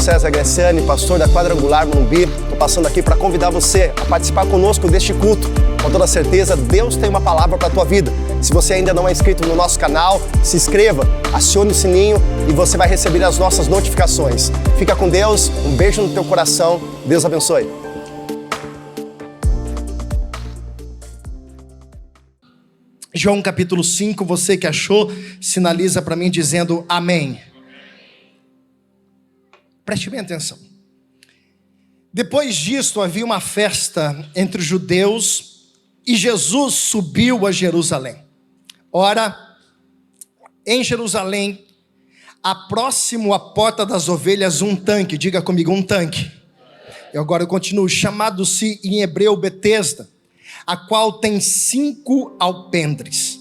César Gressiani, pastor da Quadrangular Morumbi. Estou passando aqui para convidar você a participar conosco deste culto. Com toda certeza, Deus tem uma palavra para a tua vida. Se você ainda não é inscrito no nosso canal, se inscreva, acione o sininho e você vai receber as nossas notificações. Fica com Deus, um beijo no teu coração, Deus abençoe. João capítulo 5, você que achou, sinaliza para mim dizendo amém. Preste bem atenção. Depois disto havia uma festa entre os judeus e Jesus subiu a Jerusalém. Ora, em Jerusalém, próximo à porta das ovelhas, um tanque, diga comigo, um tanque. E agora eu continuo, chamado-se em hebreu Betesda, a qual tem 5 alpendres.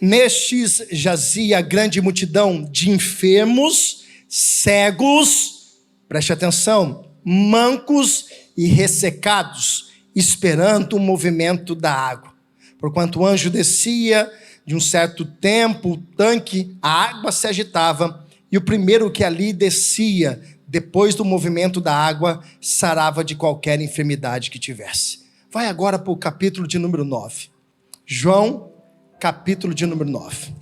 Nestes jazia grande multidão de enfermos, cegos, preste atenção, mancos e ressecados, esperando o movimento da água. Porquanto o anjo descia, de um certo tempo, o tanque, a água se agitava, e o primeiro que ali descia, depois do movimento da água, sarava de qualquer enfermidade que tivesse. Vai agora para o capítulo de número 9. João, capítulo de número 9.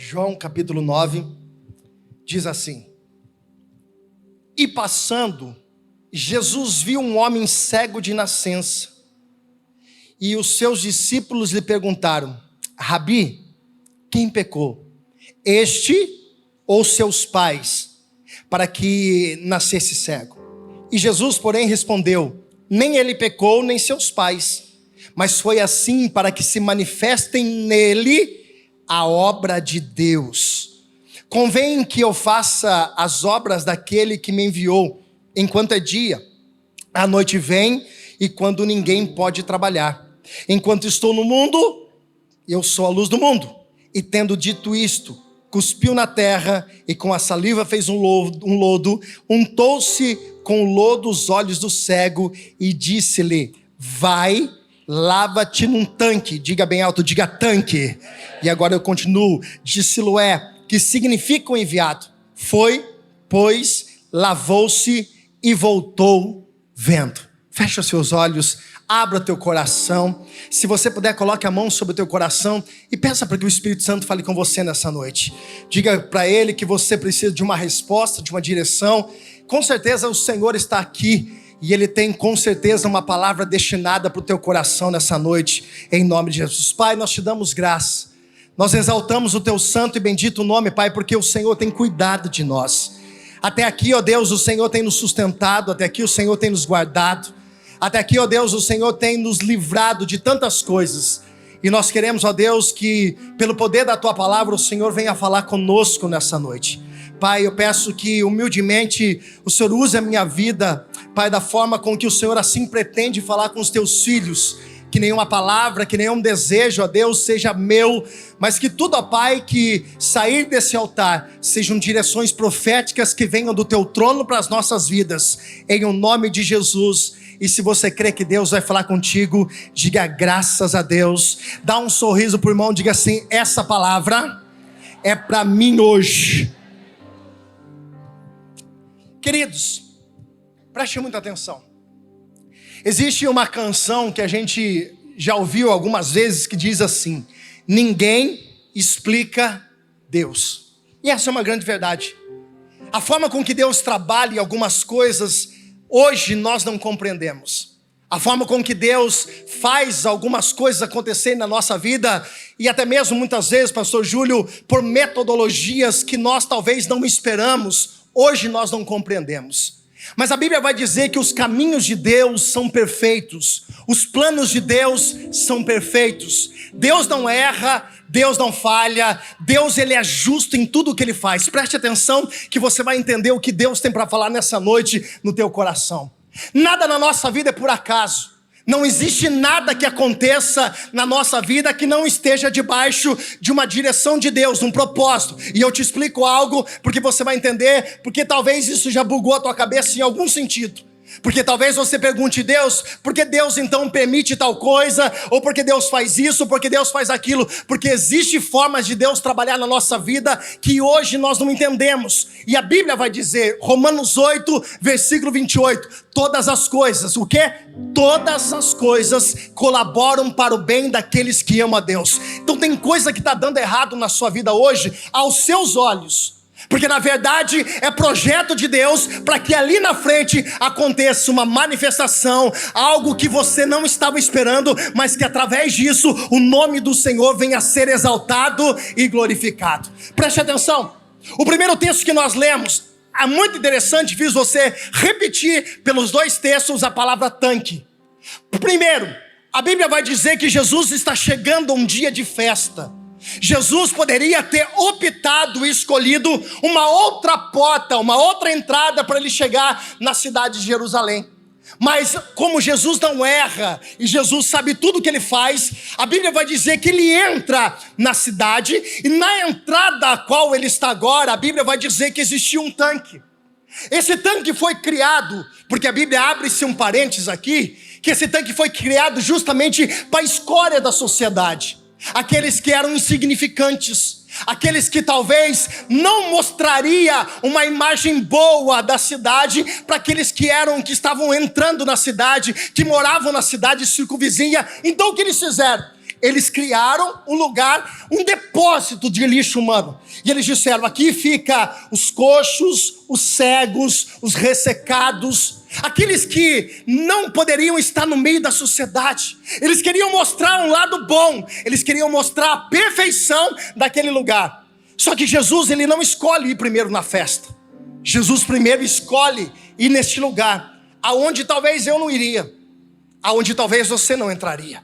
João, capítulo 9, diz assim: E passando, Jesus viu um homem cego de nascença, e os seus discípulos lhe perguntaram: Rabi, quem pecou, este ou seus pais, para que nascesse cego? E Jesus, porém, respondeu: Nem ele pecou, nem seus pais, mas foi assim para que se manifestem nele a obra de Deus. Convém que eu faça as obras daquele que me enviou, enquanto é dia. A noite vem, e quando ninguém pode trabalhar. Enquanto estou no mundo, eu sou a luz do mundo. E tendo dito isto, cuspiu na terra, e com a saliva fez um lodo, untou-se com o lodo os olhos do cego, e disse-lhe: Vai, lava-te num tanque. Diga bem alto, diga tanque. E agora eu continuo, de Siloé, que significa o enviado. Foi, pois, lavou-se e voltou vendo. Fecha os seus olhos, abra teu coração. Se você puder, coloque a mão sobre o teu coração e peça para que o Espírito Santo fale com você nessa noite. Diga para ele que você precisa de uma resposta, de uma direção. Com certeza o Senhor está aqui e Ele tem com certeza uma palavra destinada para o teu coração nessa noite, em nome de Jesus. Pai, nós te damos graça. Nós exaltamos o teu santo e bendito nome, Pai, porque o Senhor tem cuidado de nós. Até aqui, ó Deus, o Senhor tem nos sustentado, até aqui o Senhor tem nos guardado. Até aqui, ó Deus, o Senhor tem nos livrado de tantas coisas. E nós queremos, ó Deus, que pelo poder da tua palavra o Senhor venha falar conosco nessa noite. Pai, eu peço que humildemente o Senhor use a minha vida, Pai, da forma com que o Senhor assim pretende falar com os teus filhos. Que nenhuma palavra, que nenhum desejo, ó Deus, seja meu, mas que tudo, ó Pai, que sair desse altar sejam direções proféticas que venham do teu trono para as nossas vidas, em o nome de Jesus. E se você crê que Deus vai falar contigo, diga graças a Deus. Dá um sorriso pro irmão, diga assim: essa palavra é para mim hoje. Queridos, preste muita atenção. Existe uma canção que a gente já ouviu algumas vezes que diz assim: ninguém explica Deus. E essa é uma grande verdade. A forma com que Deus trabalha em algumas coisas, hoje nós não compreendemos. A forma com que Deus faz algumas coisas acontecerem na nossa vida, e até mesmo muitas vezes, pastor Júlio, por metodologias que nós talvez não esperamos, hoje nós não compreendemos. Mas a Bíblia vai dizer que os caminhos de Deus são perfeitos, os planos de Deus são perfeitos. Deus não erra, Deus não falha, Deus ele é justo em tudo o que ele faz. Preste atenção que você vai entender o que Deus tem para falar nessa noite no teu coração. Nada na nossa vida é por acaso. Não existe nada que aconteça na nossa vida que não esteja debaixo de uma direção de Deus, um propósito. E eu te explico algo, porque você vai entender, porque talvez isso já bugou a tua cabeça em algum sentido. Porque talvez você pergunte: Deus, por que Deus então permite tal coisa? Ou por que Deus faz isso? Ou por que Deus faz aquilo? Porque existem formas de Deus trabalhar na nossa vida que hoje nós não entendemos. E a Bíblia vai dizer, Romanos 8, versículo 28, todas as coisas, o quê? Todas as coisas colaboram para o bem daqueles que amam a Deus. Então tem coisa que está dando errado na sua vida hoje, aos seus olhos. Porque na verdade é projeto de Deus para que ali na frente aconteça uma manifestação, algo que você não estava esperando, mas que através disso o nome do Senhor venha a ser exaltado e glorificado. Preste atenção, o primeiro texto que nós lemos, é muito interessante, fiz você repetir pelos dois textos a palavra tanque. Primeiro, a Bíblia vai dizer que Jesus está chegando a um dia de festa. Jesus poderia ter optado e escolhido uma outra porta, uma outra entrada para ele chegar na cidade de Jerusalém. Mas como Jesus não erra e Jesus sabe tudo o que ele faz, a Bíblia vai dizer que ele entra na cidade e na entrada a qual ele está agora, a Bíblia vai dizer que existia um tanque. Esse tanque foi criado, porque a Bíblia abre-se um parênteses aqui, que esse tanque foi criado justamente para a escória da sociedade. Aqueles que eram insignificantes, aqueles que talvez não mostraria uma imagem boa da cidade para aqueles que estavam entrando na cidade, que moravam na cidade circunvizinha. Então o que eles fizeram? Eles criaram um lugar, um depósito de lixo humano. E eles disseram: aqui fica os coxos, os cegos, os ressecados, aqueles que não poderiam estar no meio da sociedade. Eles queriam mostrar um lado bom, eles queriam mostrar a perfeição daquele lugar. Só que Jesus, ele não escolhe ir primeiro na festa. Jesus primeiro escolhe ir neste lugar, aonde talvez eu não iria, aonde talvez você não entraria.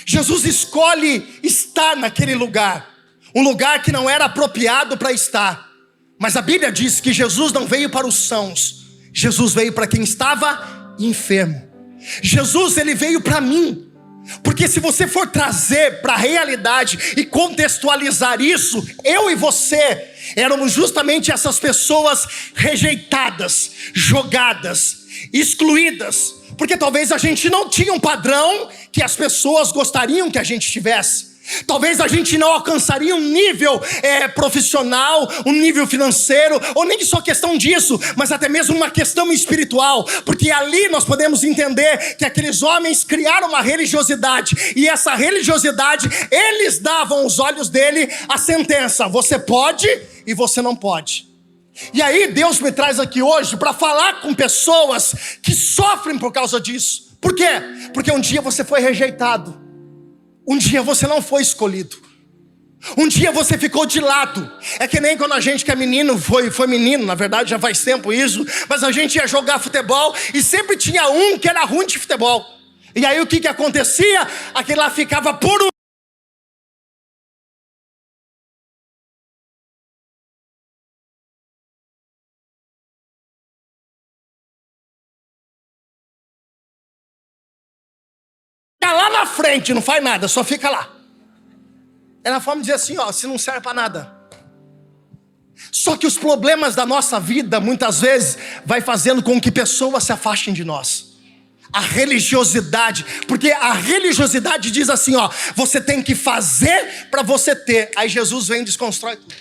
Jesus escolhe estar naquele lugar, um lugar que não era apropriado para estar. Mas a Bíblia diz que Jesus não veio para os sãos, Jesus veio para quem estava enfermo. Jesus, ele veio para mim. Porque se você for trazer para a realidade e contextualizar isso, eu e você éramos justamente essas pessoas rejeitadas, jogadas, excluídas. Porque talvez a gente não tinha um padrão que as pessoas gostariam que a gente tivesse. Talvez a gente não alcançaria um nível profissional, um nível financeiro, ou nem só questão disso, mas até mesmo uma questão espiritual. Porque ali nós podemos entender que aqueles homens criaram uma religiosidade, e essa religiosidade, eles davam aos olhos dele a sentença: você pode e você não pode. E aí Deus me traz aqui hoje para falar com pessoas que sofrem por causa disso. Por quê? Porque um dia você foi rejeitado, um dia você não foi escolhido, um dia você ficou de lado. É que nem quando a gente que é menino, foi menino, na verdade já faz tempo isso, mas a gente ia jogar futebol e sempre tinha um que era ruim de futebol. E aí o que acontecia? Aquele lá ficava por um lá na frente, não faz nada, só fica lá. É na forma de dizer assim, ó, se não serve para nada. Só que os problemas da nossa vida, muitas vezes, vai fazendo com que pessoas se afastem de nós. A religiosidade, porque a religiosidade diz assim, ó, você tem que fazer para você ter. Aí Jesus vem e desconstrói tudo.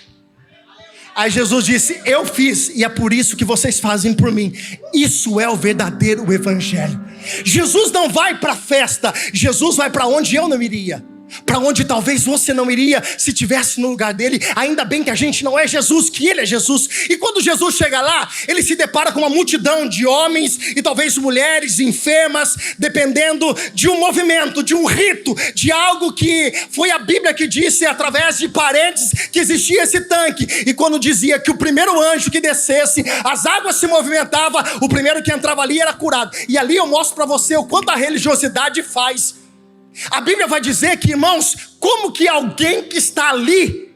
Aí Jesus disse: eu fiz, e é por isso que vocês fazem por mim. Isso é o verdadeiro evangelho. Jesus não vai para a festa, Jesus vai para onde eu não iria, para onde talvez você não iria se estivesse no lugar dele. Ainda bem que a gente não é Jesus, que ele é Jesus. E quando Jesus chega lá, ele se depara com uma multidão de homens e talvez mulheres enfermas, dependendo de um movimento, de um rito, de algo que foi a Bíblia que disse, através de parênteses, que existia esse tanque. E quando dizia que o primeiro anjo que descesse, as águas se movimentavam, o primeiro que entrava ali era curado. E ali eu mostro para você o quanto a religiosidade faz. A Bíblia vai dizer que, irmãos, como que alguém que está ali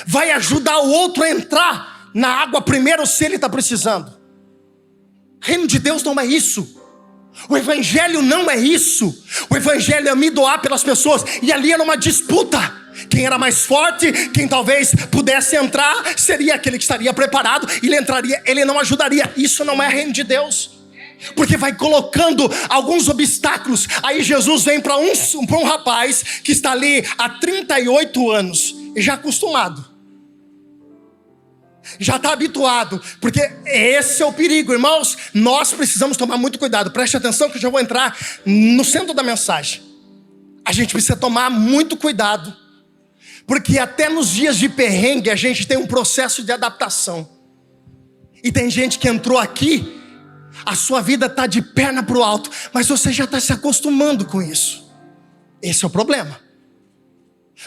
vai ajudar o outro a entrar na água primeiro se ele está precisando? O reino de Deus não é isso. O evangelho não é isso. O evangelho é me doar pelas pessoas. E ali era uma disputa. Quem era mais forte, quem talvez pudesse entrar, seria aquele que estaria preparado. Ele entraria, ele não ajudaria. Isso não é reino de Deus. Porque vai colocando alguns obstáculos. Aí Jesus vem para um rapaz que está ali há 38 anos, e já acostumado, já está habituado, porque esse é o perigo, irmãos. Nós precisamos tomar muito cuidado. Preste atenção que eu já vou entrar no centro da mensagem. A gente precisa tomar muito cuidado, porque até nos dias de perrengue a gente tem um processo de adaptação. E tem gente que entrou aqui, a sua vida está de perna para o alto, mas você já está se acostumando com isso. Esse é o problema.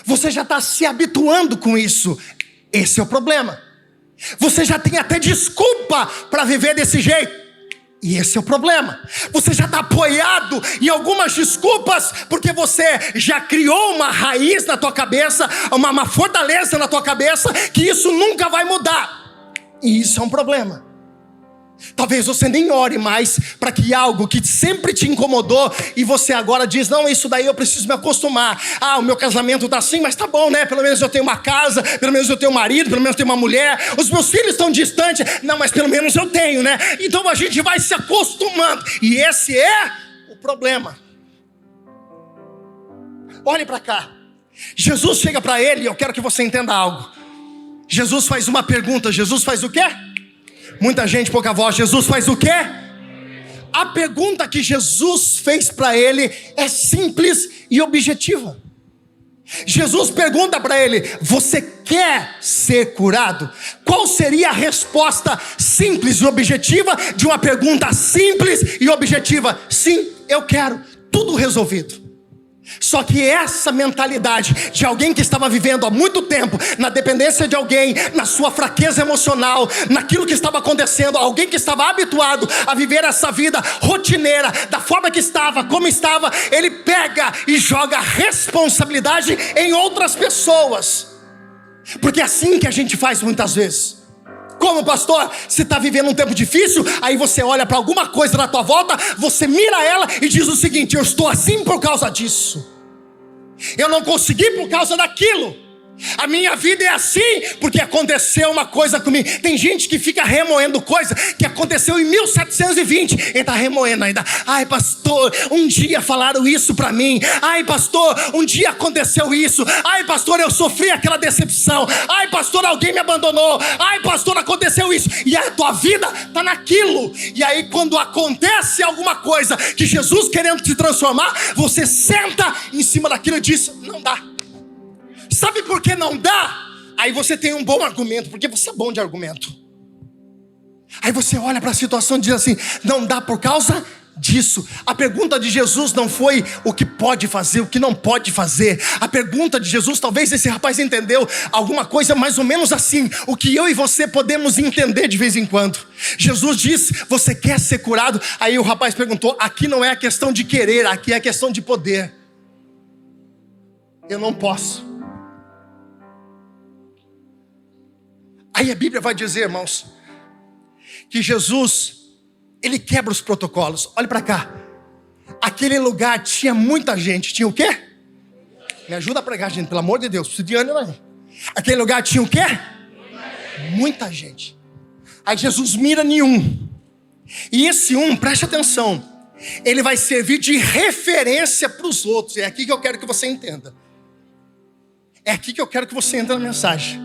Você já está se habituando com isso. Esse é o problema. Você já tem até desculpa para viver desse jeito. E esse é o problema. Você já está apoiado em algumas desculpas, porque você já criou uma raiz na tua cabeça, uma fortaleza na tua cabeça, que isso nunca vai mudar. E isso é um problema. Talvez você nem ore mais para que algo que sempre te incomodou, e você agora diz, não, isso daí eu preciso me acostumar. O meu casamento está assim, mas tá bom, né? Pelo menos eu tenho uma casa, pelo menos eu tenho um marido, pelo menos eu tenho uma mulher. Os meus filhos estão distantes, não, mas pelo menos eu tenho, né? Então a gente vai se acostumando, e esse é o problema. Olhe para cá. Jesus chega para ele, e eu quero que você entenda algo. Jesus faz uma pergunta. Jesus faz o quê? Muita gente, pouca voz. Jesus faz o quê? A pergunta que Jesus fez para ele é simples e objetiva. Jesus pergunta para ele: você quer ser curado? Qual seria a resposta simples e objetiva de uma pergunta simples e objetiva? Sim, eu quero. Tudo resolvido. Só que essa mentalidade de alguém que estava vivendo há muito tempo na dependência de alguém, na sua fraqueza emocional, naquilo que estava acontecendo, alguém que estava habituado a viver essa vida rotineira, da forma que estava, como estava, ele pega e joga a responsabilidade em outras pessoas. Porque é assim que a gente faz muitas vezes. Como pastor, você está vivendo um tempo difícil, aí você olha para alguma coisa na tua volta, você mira ela e diz o seguinte: eu estou assim por causa disso, eu não consegui por causa daquilo, a minha vida é assim porque aconteceu uma coisa comigo. Tem gente que fica remoendo coisa que aconteceu em 1720, ele está remoendo ainda. Ai pastor, um dia falaram isso para mim. Ai pastor, um dia aconteceu isso. Ai pastor, eu sofri aquela decepção. Ai pastor, alguém me abandonou. Ai pastor, aconteceu isso. E a tua vida está naquilo. E aí quando acontece alguma coisa que Jesus querendo te transformar, você senta em cima daquilo e diz: não dá. Sabe por que não dá? Aí você tem um bom argumento, porque você é bom de argumento. Aí você olha para a situação e diz assim: não dá por causa disso. A pergunta de Jesus não foi o que pode fazer, o que não pode fazer. A pergunta de Jesus, talvez esse rapaz entendeu alguma coisa mais ou menos assim, o que eu e você podemos entender de vez em quando. Jesus diz: você quer ser curado? Aí o rapaz perguntou: aqui não é a questão de querer, aqui é a questão de poder. Eu não posso. Aí a Bíblia vai dizer, irmãos, que Jesus, ele quebra os protocolos. Olha para cá. Aquele lugar tinha muita gente. Tinha o quê? Me ajuda a pregar, gente, pelo amor de Deus. Preciso de ânimo aí. Aquele lugar tinha o quê? Muita gente. Aí Jesus mira em um. E esse um, preste atenção, ele vai servir de referência para os outros. É aqui que eu quero que você entenda. É aqui que eu quero que você entre na mensagem.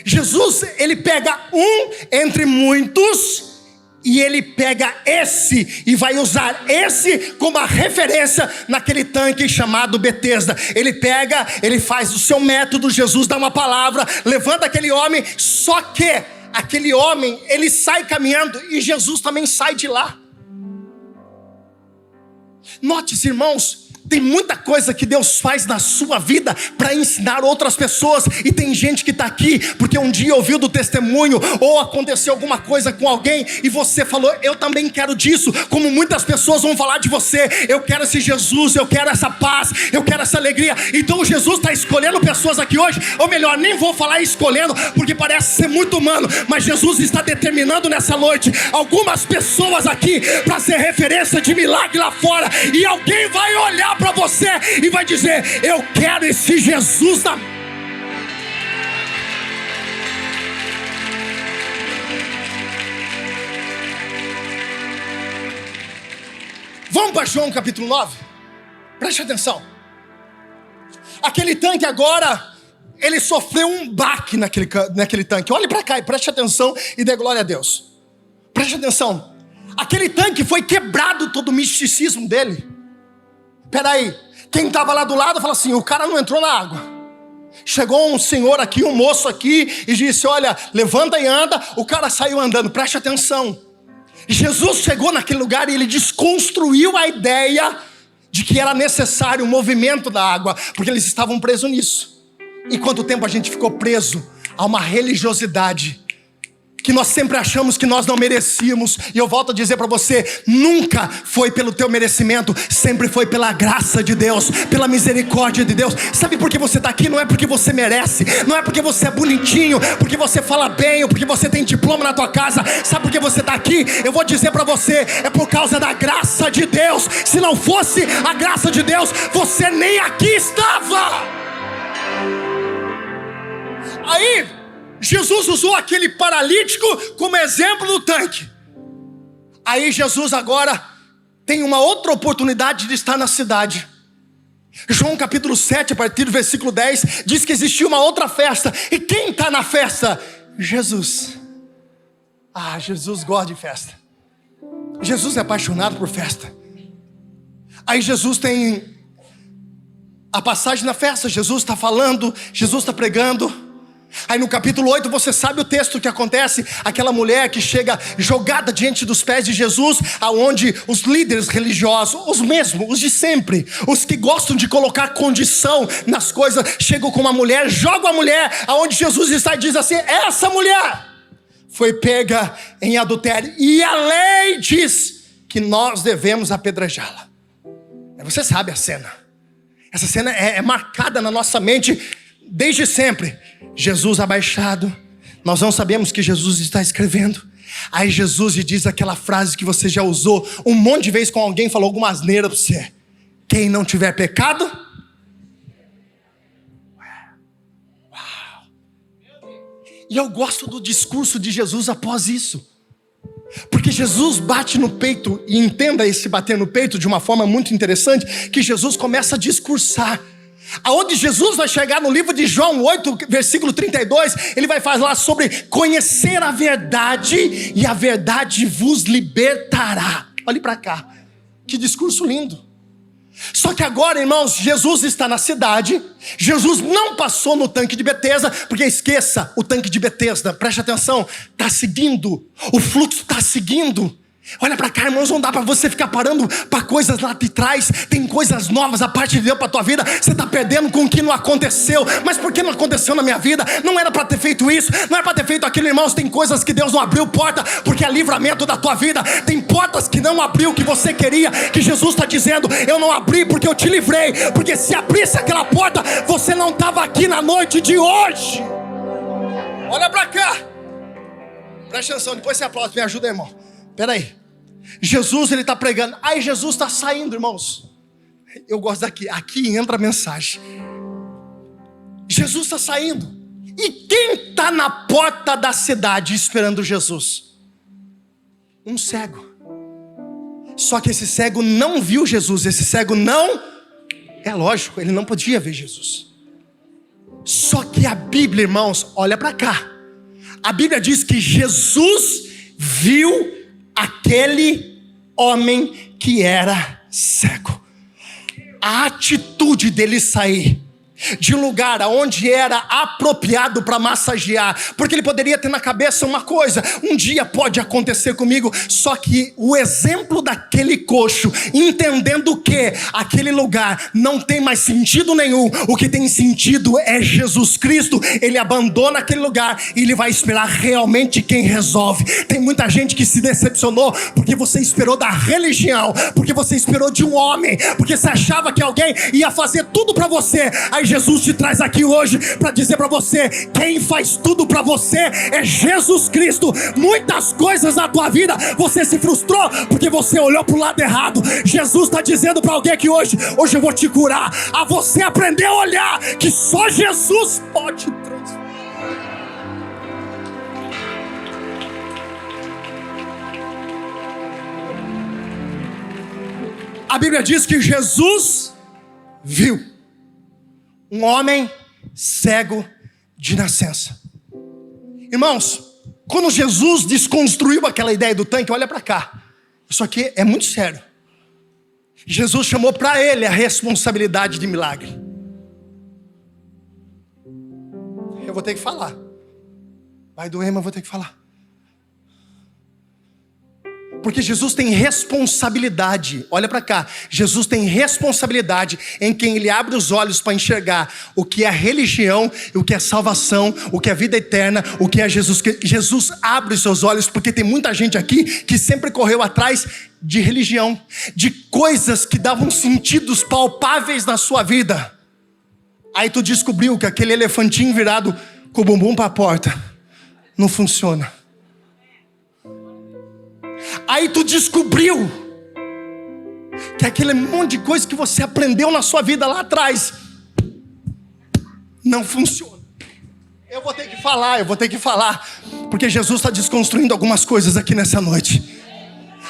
Jesus, ele pega um entre muitos, e ele pega esse e vai usar esse como a referência naquele tanque chamado Betesda. Ele pega, ele faz o seu método. Jesus dá uma palavra, levanta aquele homem. Só que aquele homem, ele sai caminhando, e Jesus também sai de lá. Note-se, irmãos, tem muita coisa que Deus faz na sua vida para ensinar outras pessoas. E tem gente que está aqui porque um dia ouviu do testemunho, ou aconteceu alguma coisa com alguém, e você falou: eu também quero disso. Como muitas pessoas vão falar de você: eu quero esse Jesus, eu quero essa paz, eu quero essa alegria. Então Jesus está escolhendo pessoas aqui hoje. Ou melhor, nem vou falar escolhendo, porque parece ser muito humano, mas Jesus está determinando nessa noite algumas pessoas aqui para ser referência de milagre lá fora. E alguém vai olhar para você e vai dizer: eu quero esse Jesus na... João capítulo 9. Preste atenção. Aquele tanque agora, ele sofreu um baque naquele tanque. Olhe para cá e preste atenção e dê glória a Deus. Preste atenção. Aquele tanque foi quebrado todo o misticismo dele. Peraí, quem estava lá do lado falou assim: o cara não entrou na água. Chegou um senhor aqui, um moço aqui, e disse: olha, levanta e anda. O cara saiu andando, preste atenção. Jesus chegou naquele lugar e ele desconstruiu a ideia de que era necessário o movimento da água, porque eles estavam presos nisso. E quanto tempo a gente ficou preso a uma religiosidade que nós sempre achamos que nós não merecíamos. E eu volto a dizer para você: nunca foi pelo teu merecimento, sempre foi pela graça de Deus, pela misericórdia de Deus. Sabe por que você está aqui? Não é porque você merece, não é porque você é bonitinho, porque você fala bem, ou porque você tem diploma na tua casa. Sabe por que você está aqui? Eu vou dizer para você: é por causa da graça de Deus. Se não fosse a graça de Deus, você nem aqui estava. Aí Jesus usou aquele paralítico como exemplo do tanque. Aí Jesus agora tem uma outra oportunidade de estar na cidade. João capítulo 7, a partir do versículo 10, diz que existia uma outra festa. E quem está na festa? Jesus. Jesus gosta de festa. Jesus é apaixonado por festa. Aí Jesus tem a passagem na festa. Jesus está falando, Jesus está pregando. Aí no capítulo 8 você sabe o texto que acontece. Aquela mulher que chega jogada diante dos pés de Jesus, aonde os líderes religiosos, os mesmos, os de sempre, os que gostam de colocar condição nas coisas, chegam com uma mulher, jogam a mulher aonde Jesus está e diz assim: essa mulher foi pega em adultério e a lei diz que nós devemos apedrejá-la. Você sabe a cena. Essa cena é marcada na nossa mente desde sempre. Jesus abaixado, nós não sabemos que Jesus está escrevendo. Aí Jesus lhe diz aquela frase que você já usou um monte de vezes com alguém, falou alguma asneira para você: quem não tiver pecado. Uau. E eu gosto do discurso de Jesus após isso, porque Jesus bate no peito, e entenda esse bater no peito de uma forma muito interessante, que Jesus começa a discursar. Aonde Jesus vai chegar no livro de João 8, versículo 32, ele vai falar sobre conhecer a verdade, e a verdade vos libertará. Olhe para cá, que discurso lindo. Só que agora, irmãos, Jesus está na cidade. Jesus não passou no tanque de Betesda, porque esqueça, o tanque de Betesda, preste atenção, está seguindo, o fluxo está seguindo. Olha para cá, irmãos, não dá para você ficar parando para coisas lá de trás. Tem coisas novas a parte de Deus para a tua vida. Você está perdendo com o que não aconteceu. Mas por que não aconteceu na minha vida? Não era para ter feito isso, não era para ter feito aquilo, irmãos. Tem coisas que Deus não abriu porta, porque é livramento da tua vida. Tem portas que não abriu, que você queria, que Jesus está dizendo: eu não abri porque eu te livrei. Porque se abrisse aquela porta, você não estava aqui na noite de hoje. Olha para cá, presta atenção, depois você aplaude, me ajuda, irmão. Peraí, Jesus ele está pregando. Aí Jesus está saindo, irmãos. Eu gosto daqui, aqui entra a mensagem. Jesus está saindo. E quem está na porta da cidade esperando Jesus? Um cego. Só que esse cego não viu Jesus. Esse cego não, é lógico, ele não podia ver Jesus. Só que a Bíblia, irmãos, olha para cá. A Bíblia diz que Jesus viu aquele homem que era cego. A atitude dele sair de um lugar onde era apropriado para massagear, porque ele poderia ter na cabeça uma coisa: um dia pode acontecer comigo. Só que o exemplo daquele coxo, entendendo que aquele lugar não tem mais sentido nenhum, o que tem sentido é Jesus Cristo, ele abandona aquele lugar e ele vai esperar realmente quem resolve. Tem muita gente que se decepcionou porque você esperou da religião, porque você esperou de um homem, porque você achava que alguém ia fazer tudo para você. Aí Jesus te traz aqui hoje para dizer para você: quem faz tudo para você é Jesus Cristo. Muitas coisas na tua vida você se frustrou porque você olhou para o lado errado. Jesus está dizendo para alguém aqui hoje eu vou te curar, a você aprender a olhar que só Jesus pode transformar. A Bíblia diz que Jesus viu um homem cego de nascença. Irmãos, quando Jesus desconstruiu aquela ideia do tanque, olha para cá. Isso aqui é muito sério. Jesus chamou para ele a responsabilidade de milagre. Eu vou ter que falar. Vai doer, mas eu vou ter que falar. Porque Jesus tem responsabilidade. Olha para cá. Jesus tem responsabilidade em quem ele abre os olhos para enxergar o que é religião, o que é salvação, o que é vida eterna, o que é Jesus. Jesus abre os seus olhos, porque tem muita gente aqui que sempre correu atrás de religião, de coisas que davam sentidos palpáveis na sua vida. Aí tu descobriu que aquele elefantinho virado com o bumbum para a porta não funciona. Aí tu descobriu que aquele monte de coisa que você aprendeu na sua vida lá atrás não funciona. Eu vou ter que falar, porque Jesus está desconstruindo algumas coisas aqui nessa noite.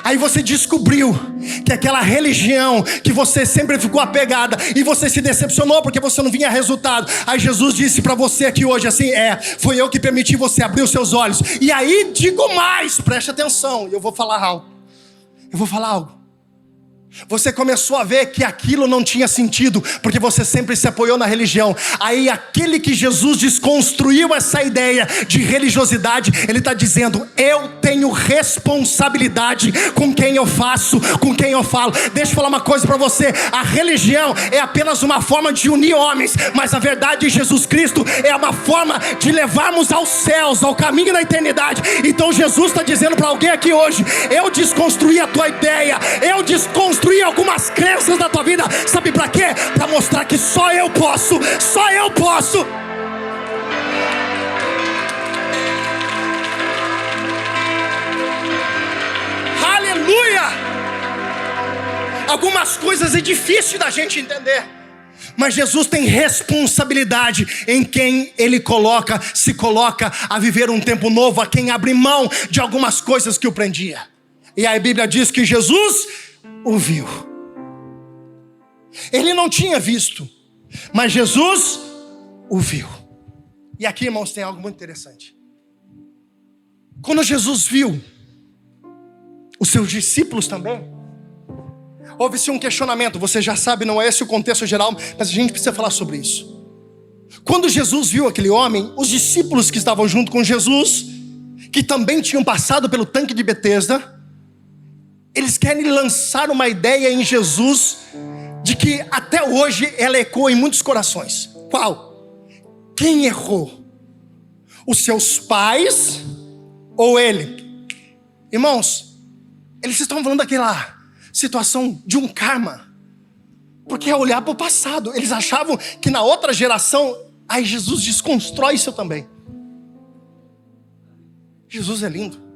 Aí você descobriu que aquela religião que você sempre ficou apegada e você se decepcionou porque você não vinha resultado. Aí Jesus disse para você aqui hoje assim, foi eu que permiti você abrir os seus olhos. E aí digo mais, preste atenção, eu vou falar algo. Você começou a ver que aquilo não tinha sentido, porque você sempre se apoiou na religião. Aí aquele que Jesus desconstruiu essa ideia de religiosidade, ele está dizendo, eu tenho responsabilidade com quem eu faço, com quem eu falo. Deixa eu falar uma coisa para você, a religião é apenas uma forma de unir homens, mas a verdade em Jesus Cristo é uma forma de levarmos aos céus, ao caminho da eternidade. Então Jesus está dizendo para alguém aqui hoje, eu desconstruí a tua ideia, eu desconstruí algumas crenças da tua vida, sabe para quê? Para mostrar que só eu posso. Aleluia! Algumas coisas é difícil da gente entender, mas Jesus tem responsabilidade em quem ele se coloca a viver um tempo novo, a quem abre mão de algumas coisas que o prendia. E a Bíblia diz que Jesus o viu. Ele não tinha visto, mas Jesus o viu. E aqui, irmãos, tem algo muito interessante. Quando Jesus viu os seus discípulos também, houve-se um questionamento. Você já sabe, não é esse o contexto geral, mas a gente precisa falar sobre isso. Quando Jesus viu aquele homem, os discípulos que estavam junto com Jesus, que também tinham passado pelo tanque de Betesda, eles querem lançar uma ideia em Jesus de que até hoje ela ecoa em muitos corações. Qual? Quem errou? Os seus pais ou ele? Irmãos, eles estão falando daquela situação de um karma, porque é olhar para o passado. Eles achavam que na outra geração, aí Jesus desconstrói isso também. Jesus é lindo.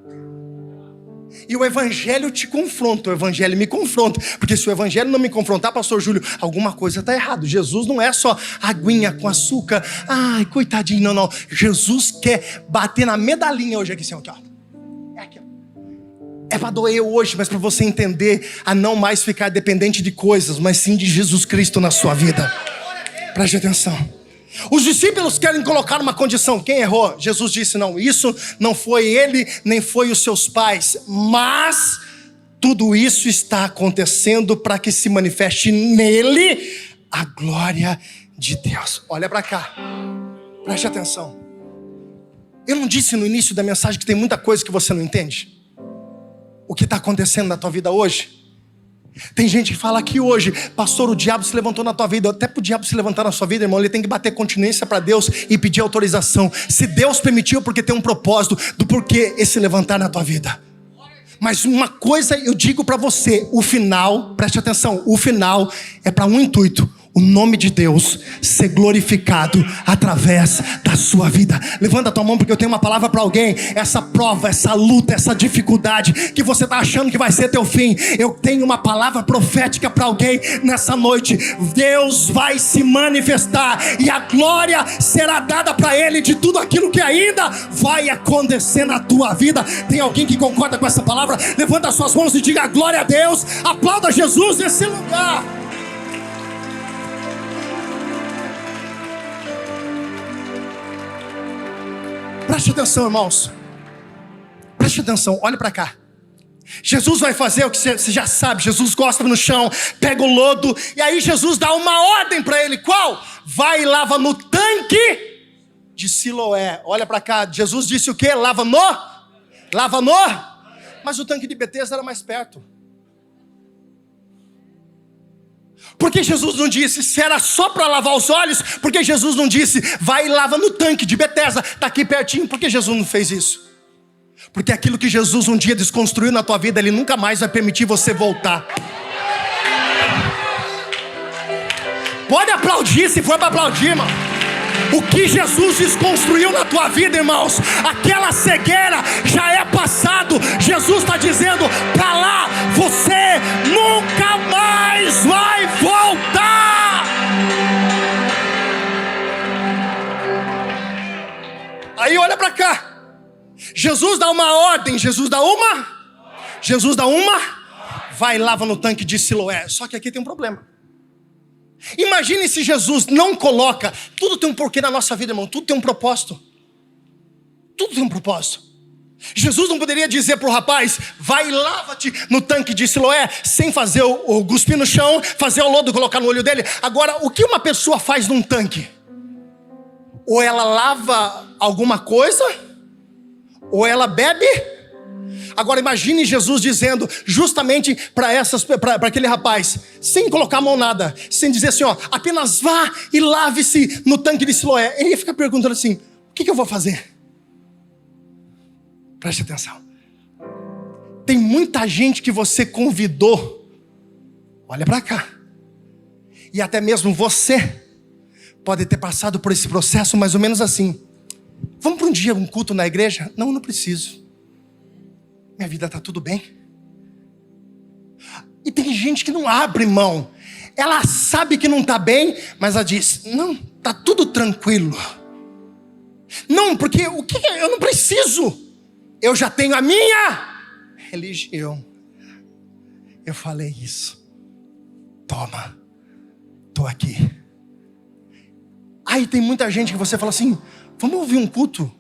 E o evangelho te confronta, o evangelho me confronta. Porque se o evangelho não me confrontar, pastor Júlio, alguma coisa está errado. Jesus não é só aguinha com açúcar. Ai, coitadinho, não. Jesus quer bater na medalhinha hoje aqui, assim, ó. É aqui, ó. É para doer hoje, mas para você entender a não mais ficar dependente de coisas, mas sim de Jesus Cristo na sua vida. Preste atenção. Os discípulos querem colocar uma condição. Quem errou? Jesus disse, não, isso não foi ele, nem foi os seus pais, mas tudo isso está acontecendo para que se manifeste nele a glória de Deus. Olha para cá, preste atenção. Eu não disse no início da mensagem que tem muita coisa que você não entende? O que está acontecendo na tua vida hoje? Tem gente que fala aqui hoje, pastor, o diabo se levantou na tua vida. Até para o diabo se levantar na sua vida, irmão, ele tem que bater continência para Deus e pedir autorização. Se Deus permitiu, porque tem um propósito do porquê esse levantar na tua vida. Mas uma coisa eu digo para você, o final, preste atenção, o final é para um intuito. o nome de Deus ser glorificado através da sua vida. Levanta a tua mão, porque eu tenho uma palavra para alguém. Essa prova, essa luta, essa dificuldade que você está achando que vai ser teu fim, eu tenho uma palavra profética para alguém nessa noite. Deus vai se manifestar e a glória será dada para Ele de tudo aquilo que ainda vai acontecer na tua vida. Tem alguém que concorda com essa palavra? Levanta as suas mãos e diga glória a Deus. Aplauda Jesus nesse lugar. Preste atenção, irmãos. Preste atenção, olha para cá. Jesus vai fazer o que você já sabe. Jesus gosta no chão, pega o lodo, e aí Jesus dá uma ordem para ele. Qual? Vai e lava no tanque de Siloé. Olha para cá, Jesus disse o quê? Lava no? Mas o tanque de Betesda era mais perto. Por que Jesus não disse, se era só para lavar os olhos, por que Jesus não disse, vai e lava no tanque de Betesda, está aqui pertinho? Por que Jesus não fez isso? Porque aquilo que Jesus um dia desconstruiu na tua vida, Ele nunca mais vai permitir você voltar. Pode aplaudir se for para aplaudir, irmão. O que Jesus desconstruiu na tua vida, irmãos, aquela cegueira já é passado. Jesus está dizendo, para lá você nunca mais vai voltar. Aí olha para cá. Jesus dá uma ordem. Jesus dá uma, vai e lava no tanque de Siloé. Só que aqui tem um problema. Imagine se Jesus não coloca. Tudo tem um porquê na nossa vida, irmão. Tudo tem um propósito. Tudo tem um propósito. Jesus não poderia dizer para o rapaz, vai e lava-te no tanque de Siloé, sem fazer o cuspir no chão, fazer o lodo, colocar no olho dele. Agora, o que uma pessoa faz num tanque? Ou ela lava alguma coisa, ou ela bebe. Agora imagine Jesus dizendo justamente para aquele rapaz, sem colocar a mão nada, sem dizer assim, ó, apenas vá e lave-se no tanque de Siloé. Ele ia ficar perguntando assim, o que eu vou fazer? Preste atenção. Tem muita gente que você convidou, olha para cá, e até mesmo você pode ter passado por esse processo mais ou menos assim. Vamos para um dia, um culto na igreja? Não preciso. Minha vida está tudo bem. E tem gente que não abre mão. Ela sabe que não está bem, mas ela diz, não, está tudo tranquilo. Não, porque o que eu não preciso. Eu já tenho a minha religião. Eu falei isso. Toma, estou aqui. Aí tem muita gente que você fala assim, vamos ouvir um culto?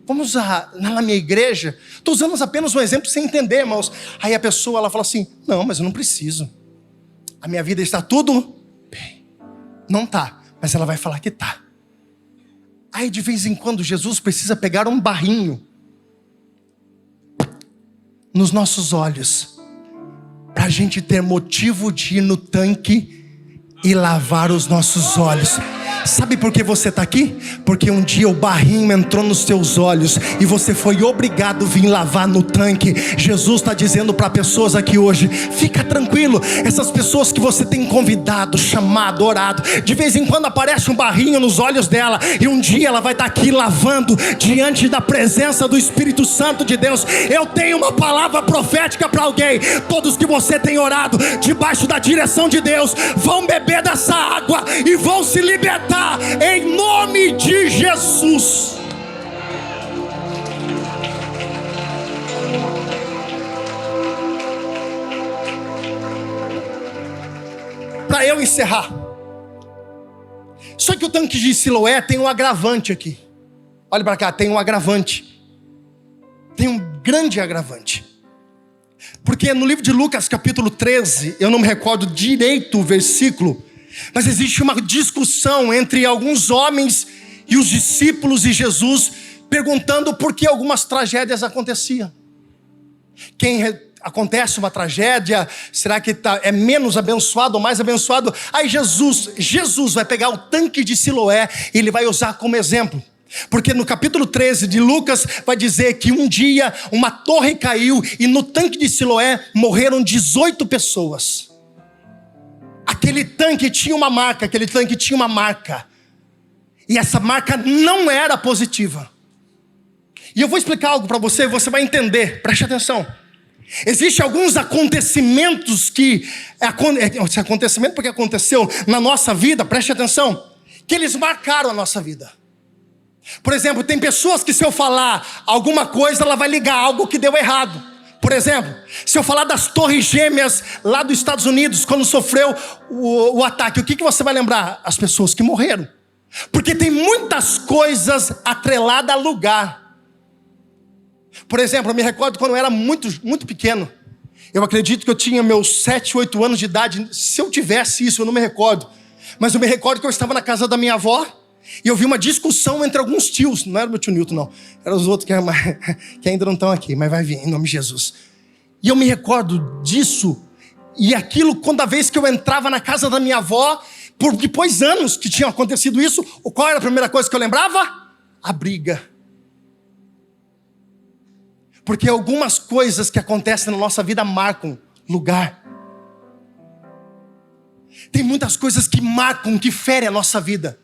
Vamos usar na minha igreja? Estou usando apenas um exemplo sem entender, irmãos. Aí a pessoa ela fala assim, não, mas eu não preciso. A minha vida está tudo bem. Não está, mas ela vai falar que está. Aí de vez em quando Jesus precisa pegar um barrinho nos nossos olhos, para a gente ter motivo de ir no tanque e lavar os nossos olhos. Sabe por que você está aqui? Porque um dia o barrinho entrou nos teus olhos e você foi obrigado a vir lavar no tanque. Jesus está dizendo para pessoas aqui hoje, fica tranquilo. Essas pessoas que você tem convidado, chamado, orado, de vez em quando aparece um barrinho nos olhos dela, e um dia ela vai estar aqui lavando diante da presença do Espírito Santo de Deus. Eu tenho uma palavra profética para alguém. Todos que você tem orado debaixo da direção de Deus vão beber dessa água e vão se libertar em nome de Jesus. Para eu encerrar, só que o tanque de Siloé tem um agravante aqui. Olha para cá, tem um agravante. Tem um grande agravante. Porque no livro de Lucas capítulo 13, eu não me recordo direito o versículo, mas existe uma discussão entre alguns homens e os discípulos e Jesus, perguntando por que algumas tragédias aconteciam. Acontece uma tragédia, será que é menos abençoado ou mais abençoado? Aí Jesus vai pegar o tanque de Siloé e ele vai usar como exemplo. Porque no capítulo 13 de Lucas vai dizer que um dia uma torre caiu e no tanque de Siloé morreram 18 pessoas. aquele tanque tinha uma marca, e essa marca não era positiva. E eu vou explicar algo para você, você vai entender, preste atenção. Existem alguns acontecimentos esse acontecimento porque aconteceu na nossa vida, preste atenção, que eles marcaram a nossa vida. Por exemplo, tem pessoas que se eu falar alguma coisa, ela vai ligar algo que deu errado. Por exemplo, se eu falar das Torres Gêmeas lá dos Estados Unidos, quando sofreu o ataque, o que você vai lembrar? As pessoas que morreram. Porque tem muitas coisas atreladas a lugar. Por exemplo, eu me recordo quando eu era muito, muito pequeno. Eu acredito que eu tinha meus 7, 8 anos de idade. Se eu tivesse isso, eu não me recordo. Mas eu me recordo que eu estava na casa da minha avó e eu vi uma discussão entre alguns tios. Não era o meu tio Newton, não. Eram os outros que ainda não estão aqui, mas vai vir, em nome de Jesus. E eu me recordo disso. E aquilo, toda vez que eu entrava na casa da minha avó, depois anos que tinha acontecido isso, qual era a primeira coisa que eu lembrava? A briga. Porque algumas coisas que acontecem na nossa vida marcam lugar. Tem muitas coisas que marcam, que ferem a nossa vida.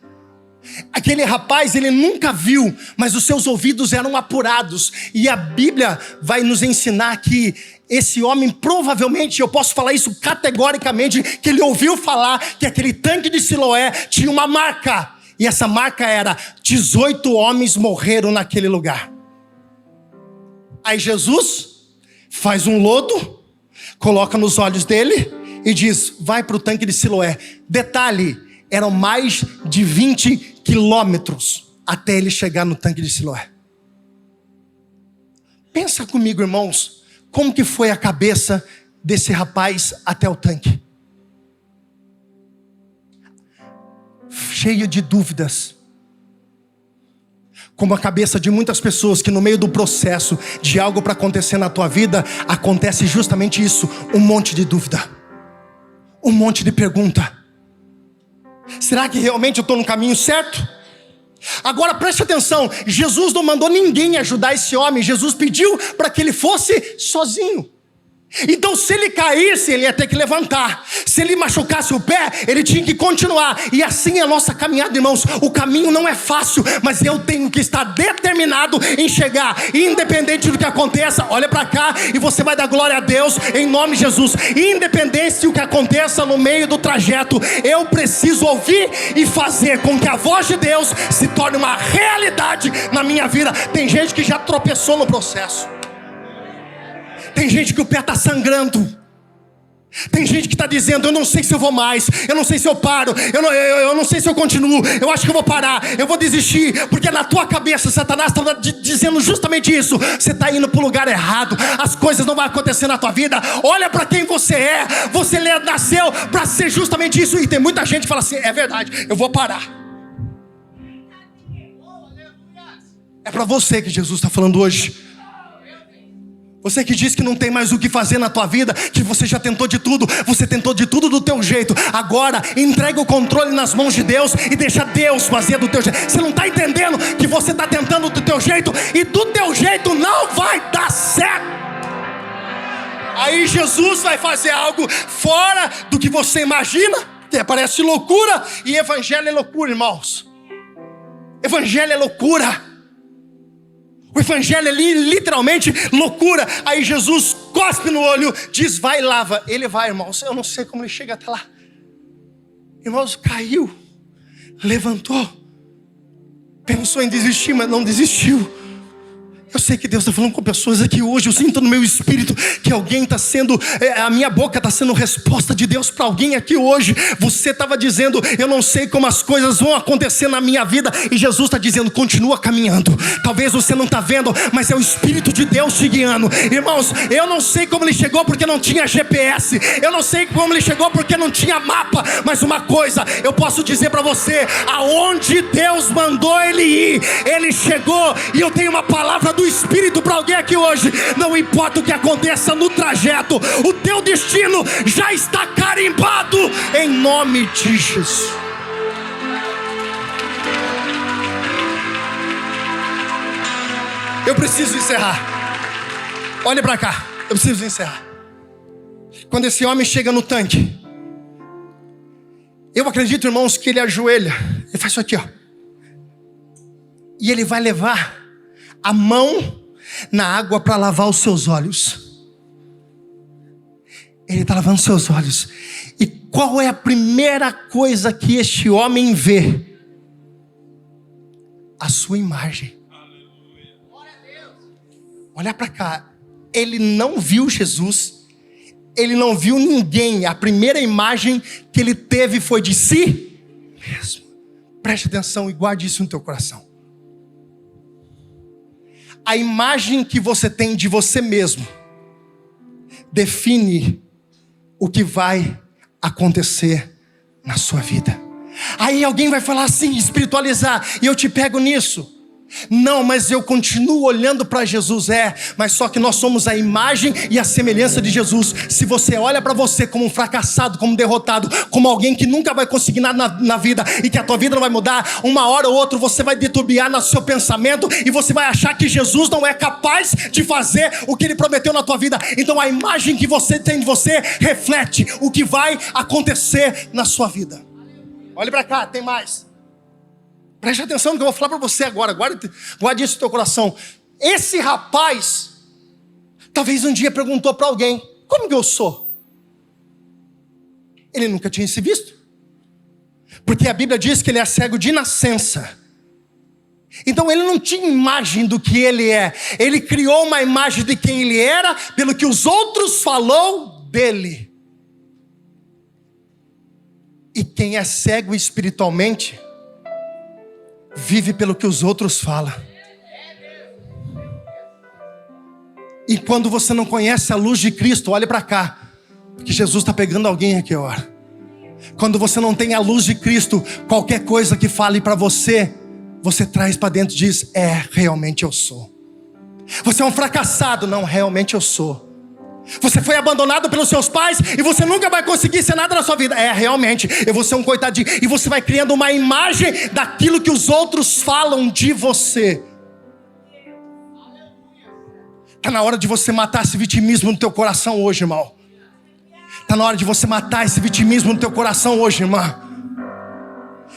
Aquele rapaz, ele nunca viu, mas os seus ouvidos eram apurados. E a Bíblia vai nos ensinar que esse homem, provavelmente, eu posso falar isso categoricamente, que ele ouviu falar que aquele tanque de Siloé tinha uma marca. E essa marca era: 18 homens morreram naquele lugar. Aí Jesus faz um lodo, coloca nos olhos dele e diz: vai para o tanque de Siloé. Detalhe, eram mais de 20 quilômetros até ele chegar no tanque de Siloé. Pensa comigo, irmãos, como que foi a cabeça desse rapaz até o tanque? Cheio de dúvidas. Como a cabeça de muitas pessoas que no meio do processo de algo para acontecer na tua vida, acontece justamente isso, um monte de dúvida, um monte de pergunta. Será que realmente eu estou no caminho certo? Agora preste atenção, Jesus não mandou ninguém ajudar esse homem, Jesus pediu para que ele fosse sozinho. Então se ele caísse, ele ia ter que levantar. Se ele machucasse o pé, ele tinha que continuar. E assim é a nossa caminhada, irmãos. O caminho não é fácil, mas eu tenho que estar determinado em chegar. Independente do que aconteça, olha para cá e você vai dar glória a Deus em nome de Jesus. Independente do que aconteça no meio do trajeto, eu preciso ouvir e fazer com que a voz de Deus se torne uma realidade na minha vida. Tem gente que já tropeçou no processo. Tem gente que o pé está sangrando. Tem gente que está dizendo: eu não sei se eu vou mais, eu não sei se eu paro, eu não sei se eu continuo, eu acho que eu vou parar, eu vou desistir. Porque na tua cabeça Satanás está dizendo justamente isso. Você está indo para o lugar errado, as coisas não vão acontecer na tua vida. Olha para quem você é, você nasceu para ser justamente isso. E tem muita gente que fala assim: é verdade, eu vou parar. É para você que Jesus está falando hoje. Você que diz que não tem mais o que fazer na tua vida, que você já tentou de tudo, você tentou de tudo do teu jeito. Agora entrega o controle nas mãos de Deus e deixa Deus fazer do teu jeito. Você não está entendendo que você está tentando do teu jeito e do teu jeito não vai dar certo. Aí Jesus vai fazer algo fora do que você imagina, que parece loucura. E evangelho é loucura, irmãos. Evangelho é loucura. O evangelho é literalmente loucura. Aí Jesus cospe no olho, diz: vai e lava. Ele vai, irmãos, eu não sei como ele chega até lá. Irmãos, caiu, levantou, pensou em desistir, mas não desistiu. Eu sei que Deus está falando com pessoas aqui hoje. Eu sinto no meu espírito que alguém está sendo, a minha boca está sendo resposta de Deus para alguém aqui hoje. Você estava dizendo: eu não sei como as coisas vão acontecer na minha vida. E Jesus está dizendo: continua caminhando. Talvez você não está vendo, mas é o Espírito de Deus te guiando. Irmãos, eu não sei como ele chegou porque não tinha GPS. Eu não sei como ele chegou porque não tinha mapa. Mas uma coisa eu posso dizer para você: aonde Deus mandou ele ir, ele chegou. E eu tenho uma palavra do Espírito para alguém aqui hoje. Não importa o que aconteça no trajeto, o teu destino já está carimbado em nome de Jesus. Eu preciso encerrar. Olha para cá, eu preciso encerrar. Quando esse homem chega no tanque, Eu acredito, irmãos, que ele ajoelha. Ele faz isso aqui, ó. E ele vai levar a mão na água para lavar os seus olhos. Ele está lavando seus olhos. E qual é a primeira coisa que este homem vê? A sua imagem. Olha para cá. Ele não viu Jesus. Ele não viu ninguém. A primeira imagem que ele teve foi de si mesmo. Preste atenção e guarde isso no teu coração. A imagem que você tem de você mesmo define o que vai acontecer na sua vida. Aí alguém vai falar assim, espiritualizar, e eu te pego nisso. Não, mas eu continuo olhando para Jesus, mas só que nós somos a imagem e a semelhança de Jesus. Se você olha para você como um fracassado, como um derrotado, como alguém que nunca vai conseguir nada na vida, e que a tua vida não vai mudar, uma hora ou outra você vai deturbiar no seu pensamento, e você vai achar que Jesus não é capaz de fazer o que Ele prometeu na tua vida. Então a imagem que você tem de você reflete o que vai acontecer na sua vida. Olhe para cá, tem mais. Preste atenção no que eu vou falar para você agora. Guarde isso no teu coração. Esse rapaz, talvez um dia perguntou para alguém: como que eu sou? Ele nunca tinha se visto. Porque a Bíblia diz que ele é cego de nascença. Então ele não tinha imagem do que ele é. Ele criou uma imagem de quem ele era pelo que os outros falou dele. E quem é cego espiritualmente vive pelo que os outros falam. E quando você não conhece a luz de Cristo, olhe para cá, porque Jesus está pegando alguém aqui agora. Quando você não tem a luz de Cristo, qualquer coisa que fale para você, você traz para dentro e diz: realmente eu sou. Você é um fracassado. Não, realmente eu sou. Você foi abandonado pelos seus pais e você nunca vai conseguir ser nada na sua vida. Realmente, eu vou ser um coitadinho. E você vai criando uma imagem daquilo que os outros falam de você. Está na hora de você matar esse vitimismo no teu coração hoje, irmão. Está na hora de você matar esse vitimismo no teu coração hoje, irmã.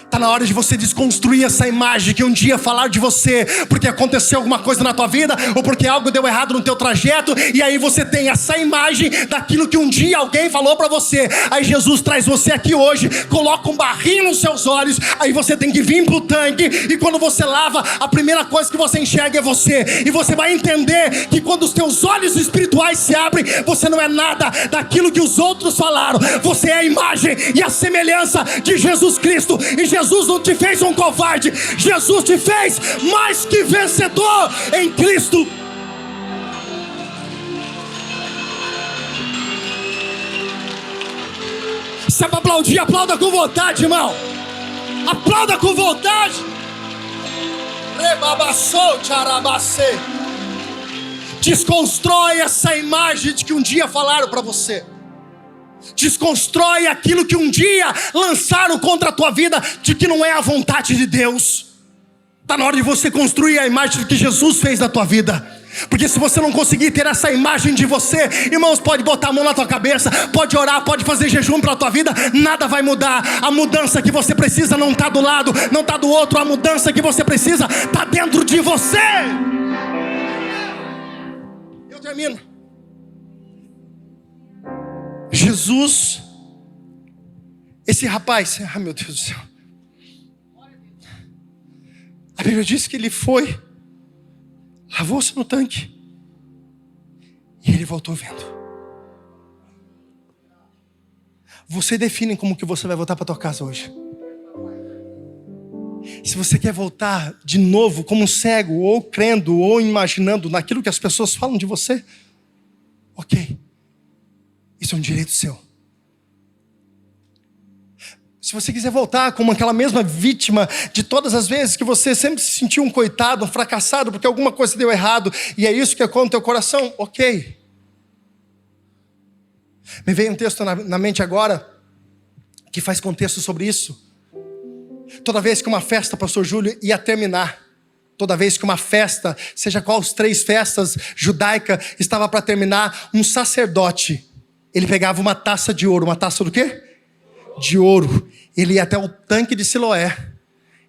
Está na hora de você desconstruir essa imagem que um dia falaram de você porque aconteceu alguma coisa na tua vida, ou porque algo deu errado no teu trajeto, e aí você tem essa imagem daquilo que um dia alguém falou para você. Aí Jesus traz você aqui hoje, coloca um barrinho nos seus olhos, aí você tem que vir pro tanque, e quando você lava, a primeira coisa que você enxerga é você, e você vai entender que quando os teus olhos espirituais se abrem, você não é nada daquilo que os outros falaram. Você é a imagem e a semelhança de Jesus Cristo. E Jesus não te fez um covarde. Jesus te fez mais que vencedor em Cristo. Se é para aplaudir, aplauda com vontade, irmão. Aplauda com vontade. Desconstrói essa imagem de que um dia falaram para você. Desconstrói aquilo que um dia lançaram contra a tua vida, de que não é a vontade de Deus. Está na hora de você construir a imagem do que Jesus fez na tua vida. Porque se você não conseguir ter essa imagem de você, irmãos, pode botar a mão na tua cabeça, pode orar, pode fazer jejum pela tua vida, nada vai mudar. A mudança que você precisa não está do lado, não está do outro. A mudança que você precisa está dentro de você. Eu termino. Jesus, esse rapaz, meu Deus do céu, a Bíblia diz que ele foi, lavou-se no tanque e ele voltou vendo. Você define como que você vai voltar para tua casa hoje. Se você quer voltar de novo como um cego, ou crendo, ou imaginando naquilo que as pessoas falam de você, ok. Isso é um direito seu. Se você quiser voltar como aquela mesma vítima de todas as vezes que você sempre se sentiu um coitado, um fracassado, porque alguma coisa deu errado, e é isso que ocorre no teu coração, ok. Me veio um texto na mente agora, que faz contexto sobre isso. Toda vez que uma festa, pastor Júlio, ia terminar, toda vez que uma festa, seja qual as 3 festas judaica, estava para terminar, um sacerdote, ele pegava uma taça de ouro. Uma taça do quê? De ouro. Ele ia até o tanque de Siloé.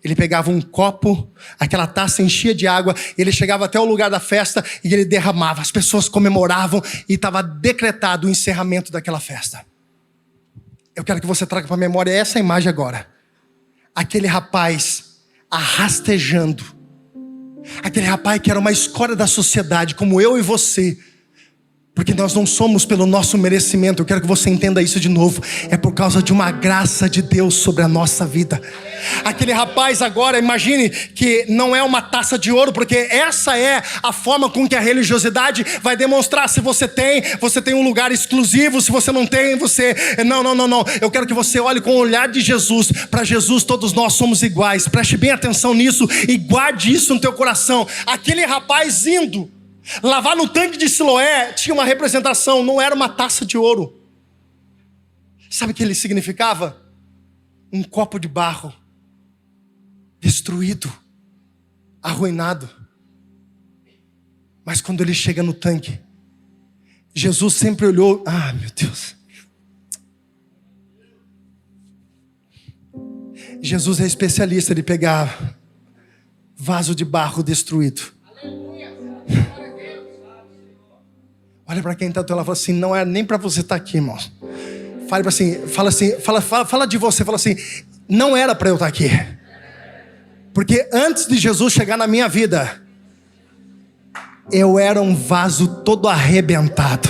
Ele pegava um copo, aquela taça enchia de água, ele chegava até o lugar da festa e ele derramava. As pessoas comemoravam e estava decretado o encerramento daquela festa. Eu quero que você traga para a memória essa imagem agora. Aquele rapaz arrastejando. Aquele rapaz que era uma escória da sociedade, como eu e você. Porque nós não somos pelo nosso merecimento. Eu quero que você entenda isso de novo. É por causa de uma graça de Deus sobre a nossa vida. Aquele rapaz agora, imagine que não é uma taça de ouro, porque essa é a forma com que a religiosidade vai demonstrar. Se você tem um lugar exclusivo. Se você não tem, você... Não. Eu quero que você olhe com o olhar de Jesus. Para Jesus todos nós somos iguais. Preste bem atenção nisso e guarde isso no teu coração. Aquele rapaz indo lavar no tanque de Siloé tinha uma representação, não era uma taça de ouro. Sabe o que ele significava? Um copo de barro, destruído, arruinado. Mas quando ele chega no tanque, Jesus sempre olhou, meu Deus. Jesus é especialista de pegar vaso de barro destruído. Olha para quem está do teu lado e fala assim, não é nem para você estar aqui, irmãos. Fala de você, fala assim, não era para eu estar aqui. Porque antes de Jesus chegar na minha vida, eu era um vaso todo arrebentado.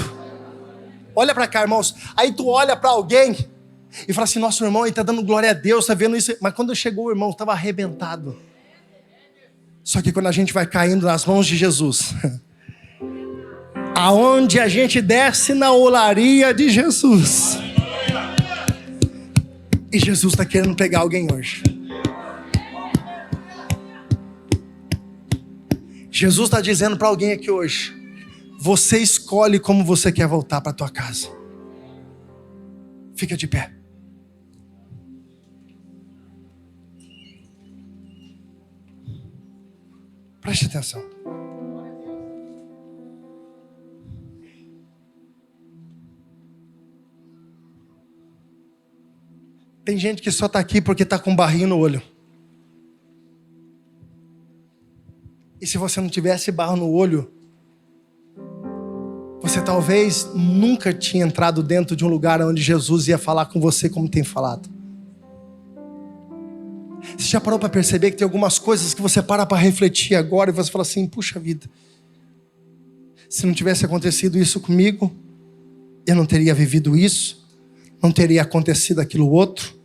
Olha para cá, irmãos. Aí tu olha para alguém e fala assim, nosso irmão, ele está dando glória a Deus, está vendo isso. Mas quando chegou o irmão, estava arrebentado. Só que quando a gente vai caindo nas mãos de Jesus... Aonde a gente desce na olaria de Jesus. E Jesus está querendo pegar alguém hoje. Jesus está dizendo para alguém aqui hoje: você escolhe como você quer voltar para a tua casa. Fica de pé. Preste atenção. Tem gente que só está aqui porque está com um barrinho no olho. E se você não tivesse barro no olho, você talvez nunca tinha entrado dentro de um lugar onde Jesus ia falar com você como tem falado. Você já parou para perceber que tem algumas coisas que você para refletir agora e você fala assim, puxa vida, se não tivesse acontecido isso comigo, eu não teria vivido isso, não teria acontecido aquilo outro.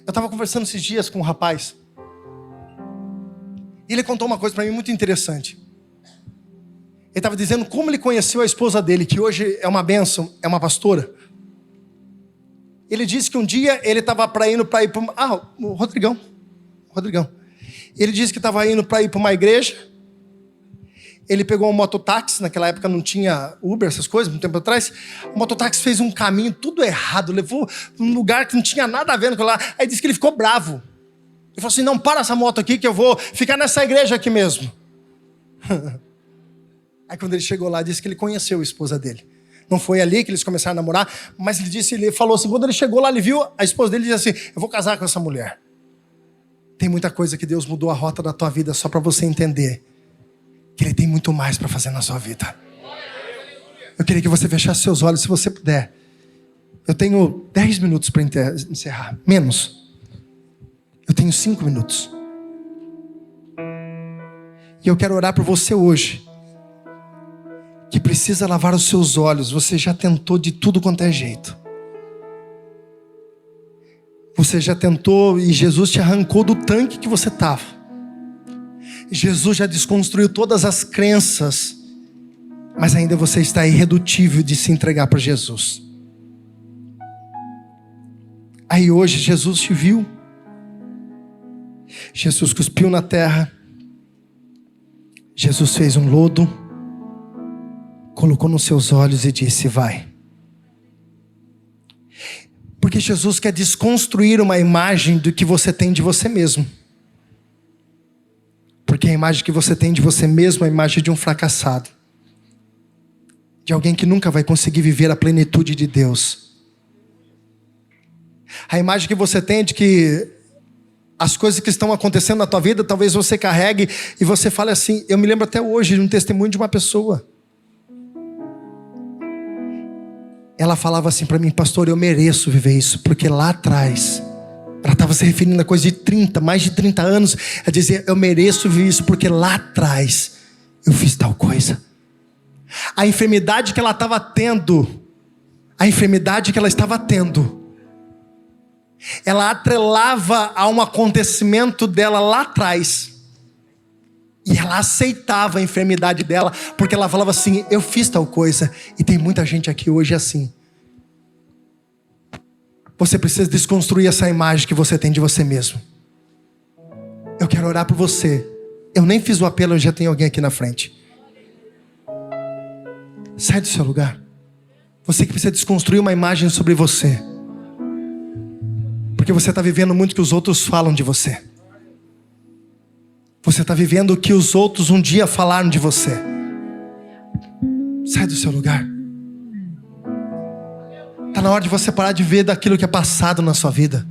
Eu estava conversando esses dias com um rapaz. E ele contou uma coisa para mim muito interessante. Ele estava dizendo como ele conheceu a esposa dele, que hoje é uma bênção, é uma pastora. Ele disse que um dia ele estava indo para ir para... o Rodrigão. Ele disse que estava indo para ir para uma igreja. Ele pegou um mototáxi, naquela época não tinha Uber, essas coisas, muito tempo atrás. O mototáxi fez um caminho tudo errado, levou para um lugar que não tinha nada a ver com aquilo lá. Aí disse que ele ficou bravo. Ele falou assim, não, para essa moto aqui que eu vou ficar nessa igreja aqui mesmo. Aí quando ele chegou lá, disse que ele conheceu a esposa dele. Não foi ali que eles começaram a namorar, mas ele falou assim, quando ele chegou lá, ele viu a esposa dele e disse assim, eu vou casar com essa mulher. Tem muita coisa que Deus mudou a rota da tua vida só para você entender que Ele tem muito mais para fazer na sua vida. Eu queria que você fechasse seus olhos, se você puder. Eu tenho 10 minutos para encerrar, menos. Eu tenho 5 minutos. E eu quero orar por você hoje, que precisa lavar os seus olhos. Você já tentou de tudo quanto é jeito. Você já tentou e Jesus te arrancou do tanque que você estava. Jesus já desconstruiu todas as crenças, mas ainda você está irredutível de se entregar para Jesus. Aí hoje Jesus te viu. Jesus cuspiu na terra. Jesus fez um lodo, colocou nos seus olhos e disse, vai. Porque Jesus quer desconstruir uma imagem do que você tem de você mesmo. Porque a imagem que você tem de você mesmo é a imagem de um fracassado. De alguém que nunca vai conseguir viver a plenitude de Deus. A imagem que você tem de que as coisas que estão acontecendo na tua vida, talvez você carregue e você fale assim. Eu me lembro até hoje de um testemunho de uma pessoa. Ela falava assim para mim: pastor, eu mereço viver isso, porque lá atrás, ela estava se referindo a coisa de mais de 30 anos. Ela dizia: eu mereço viver isso, porque lá atrás eu fiz tal coisa. A enfermidade que ela estava tendo, ela atrelava a um acontecimento dela lá atrás. E ela aceitava a enfermidade dela, porque ela falava assim: eu fiz tal coisa. E tem muita gente aqui hoje assim. Você precisa desconstruir essa imagem que você tem de você mesmo. Eu quero orar por você. Eu nem fiz o apelo, já tem alguém aqui na frente. Sai do seu lugar. Você que precisa desconstruir uma imagem sobre você, porque você está vivendo muito o que os outros falam de você. Você está vivendo o que os outros um dia falaram de você. Sai do seu lugar. Está na hora de você parar de ver daquilo que é passado na sua vida.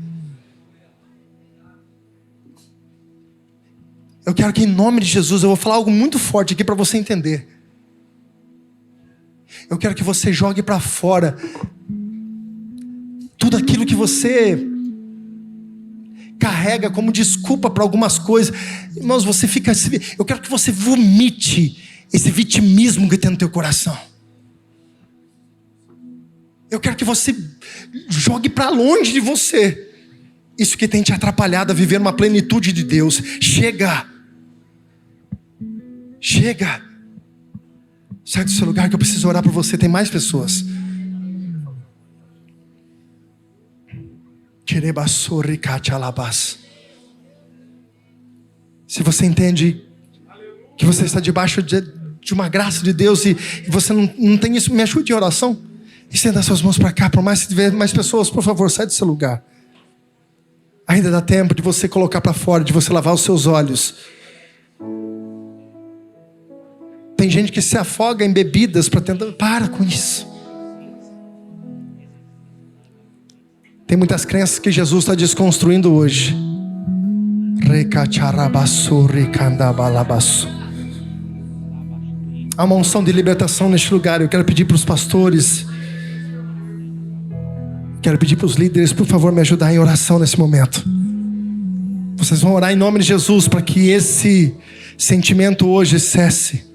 Eu quero que, em nome de Jesus, eu vou falar algo muito forte aqui para você entender. Eu quero que você jogue para fora tudo aquilo que você carrega como desculpa para algumas coisas. Irmãos, eu quero que você vomite esse vitimismo que tem no teu coração. Eu quero que você jogue para longe de você isso que tem te atrapalhado a viver uma plenitude de Deus. Chega. Sai do seu lugar que eu preciso orar por você. Tem mais pessoas. Se você entende que você está debaixo de uma graça de Deus e você não tem isso, me ajude em oração. Estenda suas mãos para cá. Por mais que tiver mais pessoas, por favor, sai do seu lugar. Ainda dá tempo de você colocar para fora, de você lavar os seus olhos. Tem gente que se afoga em bebidas para tentar. Para com isso. Tem muitas crenças que Jesus está desconstruindo hoje. Há uma unção de libertação neste lugar. Eu quero pedir para os pastores, quero pedir para os líderes, por favor, me ajudar em oração nesse momento. Vocês vão orar em nome de Jesus para que esse sentimento hoje cesse.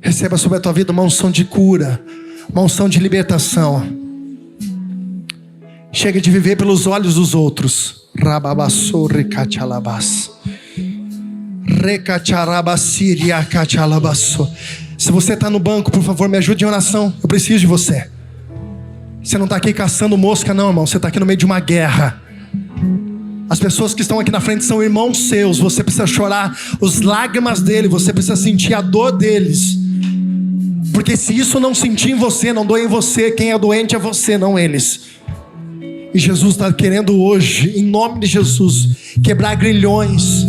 Receba sobre a tua vida uma unção de cura, uma unção de libertação. Chega de viver pelos olhos dos outros. Se você está no banco, por favor, me ajude em oração. Eu preciso de você. Você não está aqui caçando mosca não, irmão. Você está aqui no meio de uma guerra. As pessoas que estão aqui na frente são irmãos seus. Você precisa chorar as lágrimas dele. Você precisa sentir a dor deles. Porque se isso não sentir em você, não doer em você, quem é doente é você, não eles. E Jesus está querendo hoje, em nome de Jesus, quebrar grilhões,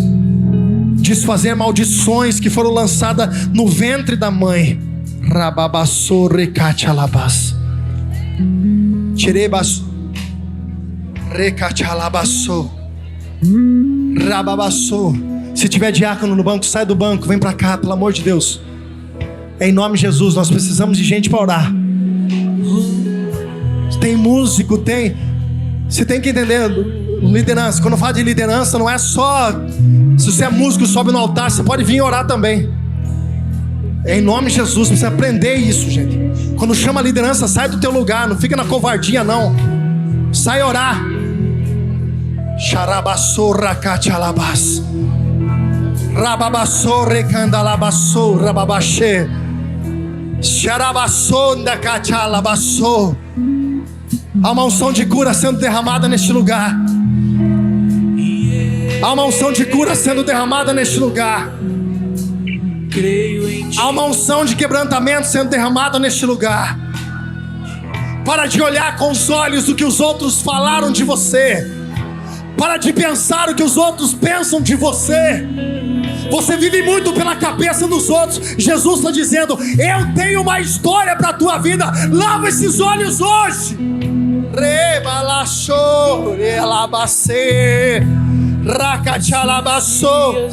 desfazer maldições que foram lançadas no ventre da mãe. Se tiver diácono no banco, sai do banco, vem para cá, pelo amor de Deus. Em nome de Jesus, nós precisamos de gente para orar. Tem músico, você tem que entender, liderança. Quando eu falo de liderança, não é só se você é músico, sobe no altar, você pode vir orar também. Em nome de Jesus, precisa aprender isso, gente. Quando chama a liderança, sai do teu lugar, não fica na covardia não. Sai orar. Xarabassora cachalabas. Rababassore candalabassou, rababaxê. Xarabassonda cachalabassou. Há uma unção de cura sendo derramada neste lugar. Há uma unção de cura sendo derramada neste lugar. Há uma unção de quebrantamento sendo derramada neste lugar. Para de olhar com os olhos do que os outros falaram de você. Para de pensar o que os outros pensam de você. Você vive muito pela cabeça dos outros. Jesus está dizendo: eu tenho uma história para a tua vida. Lava esses olhos hoje. Rebalachou, relabacê, racachalabaçou.